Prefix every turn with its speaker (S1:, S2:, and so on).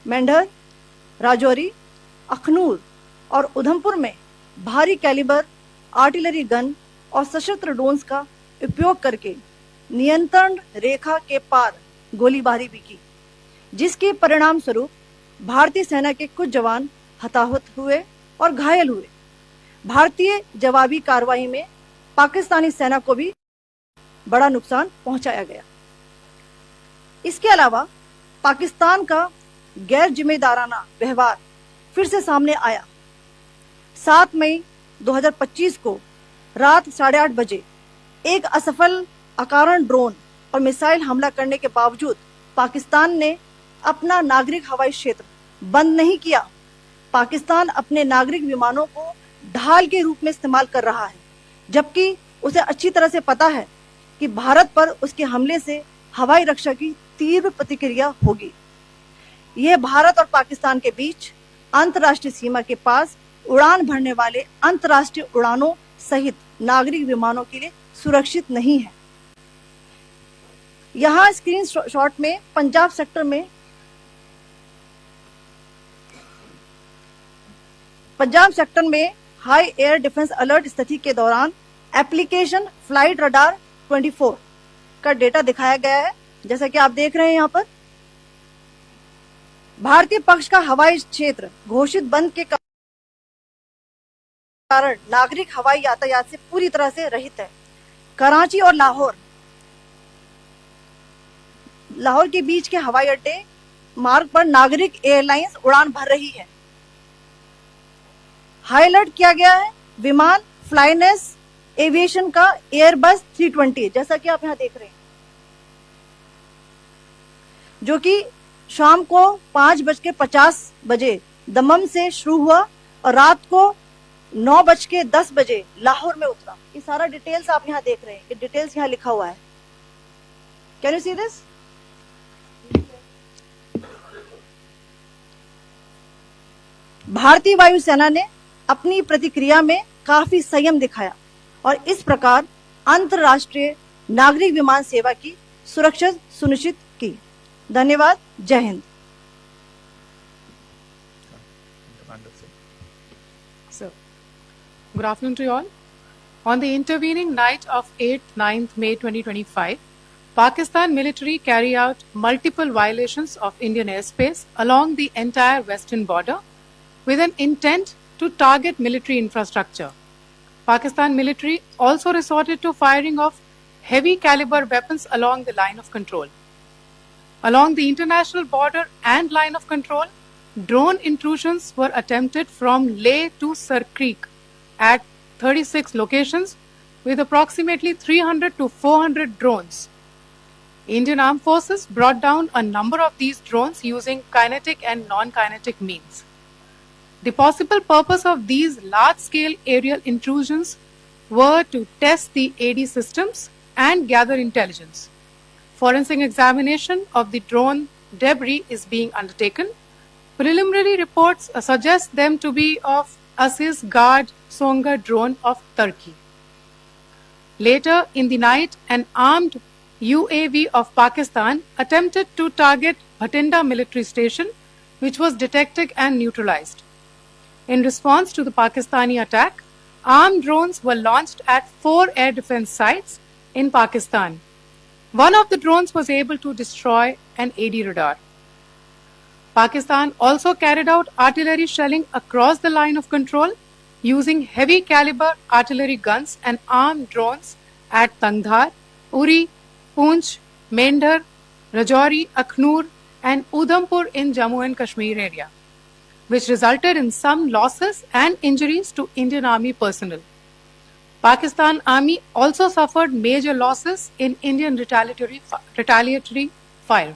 S1: मेंढर, राजौरी, अखनूर और उधमपुर में भारी कैलिबर आर्टिलरी गन और सशस्त्र ड्रोन्स का उपयोग करके नियंत्रण रेखा के पार गोलीबारी भी की, जिसके परिणाम स्वरूप भारतीय सेना के कुछ जवान हताहत हुए और घायल हुए। भारतीय जवाबी कार्रवाई में पाकिस्तानी सेना को भी बड़ा नुकसान पहुंचाया गया। इसके अलावा पाकिस्तान का गैर जिम्मेदाराना व्यवहार फिर से सामने आया। 7 मई 2025 को रात 8:30 बजे एक असफल अकारण ड्रोन और मिसाइल हमला करने के बावजूद पाकिस्तान ने अपना नागरिक हवाई क्षेत्र बंद नहीं किया। पाकिस्तान अपने नागरिक विमानों को ढाल के रूप में इस्तेमाल कर रहा है, जबकि उसे अच्छी तरह से पता है कि भारत पर उसके हमले से हवाई रक्षा की तीव्र प्रतिक्रिया होगी। यह भारत और पाकिस्तान के बीच अंतर्राष्ट्रीय सीमा के पास उड़ान भरने वाले अंतर्राष्ट्रीय उड़ानों सहित नागरिक विमानों के लिए सुरक्षित नहीं है। यहां स्क्रीन शॉट में पंजाब सेक्टर में हाई एयर डिफेंस अलर्ट स्थिति के दौरान एप्लीकेशन फ्लाइट रडार 24 का डेटा दिखाया गया है। जैसा कि आप देख रहे हैं यहाँ पर भारतीय पक्ष का हवाई क्षेत्र घोषित बंद के कारण नागरिक हवाई यातायात से पूरी तरह से रहित है। कराची और लाहौर के बीच के हवाई अड्डे मार्ग पर नागरिक एयरलाइंस उड़ान भर रही है। हाई अलर्ट किया गया है विमान फ्लाइनेस एविएशन का एयरबस 320, जैसा कि आप यहां देख रहे हैं, जो कि शाम को 5:50 बजे दमम से शुरू हुआ और रात को 9:10 बजे लाहौर में उतरा। ये सारा डिटेल्स आप यहां देख रहे हैं, ये डिटेल्स यहां लिखा हुआ है। Can you see this? भारतीय वायुसेना ने अपनी प्रतिक्रिया में काफी संयम दिखाया और इस प्रकार अंतरराष्ट्रीय नागरिक विमान सेवा की सुरक्षा सुनिश्चित की। धन्यवाद। जय Hind.
S2: So, good afternoon to you all. On the intervening night of 8th 9th May 2025, Pakistan military carried out multiple violations of Indian airspace along the entire western border with an intent to target military infrastructure. Pakistan military also resorted to firing of heavy caliber weapons along the line of control. Along the international border and line of control, drone intrusions were attempted from Leh to Sir Creek at 36 locations with approximately 300 to 400 drones. Indian Armed Forces brought down a number of these drones using kinetic and non-kinetic means. The possible purpose of these large-scale aerial intrusions were to test the AD systems and gather intelligence. Forensic examination of the drone debris is being undertaken. Preliminary reports suggest them to be of Aziz Guard Songa drone of Turkey. Later in the night, an armed UAV of Pakistan attempted to target Bhatinda military station, which was detected and neutralized. In response to the Pakistani attack, armed drones were launched at 4 air defense sites in Pakistan. One of the drones was able to destroy an AD radar. Pakistan also carried out artillery shelling across the line of control using heavy caliber artillery guns and armed drones at Tangdhar, Uri, Poonch, Mendhar, Rajouri, Akhnoor and Udhampur in Jammu and Kashmir area, which resulted in some losses and injuries to Indian Army personnel. Pakistan Army also suffered major losses in Indian retaliatory fire.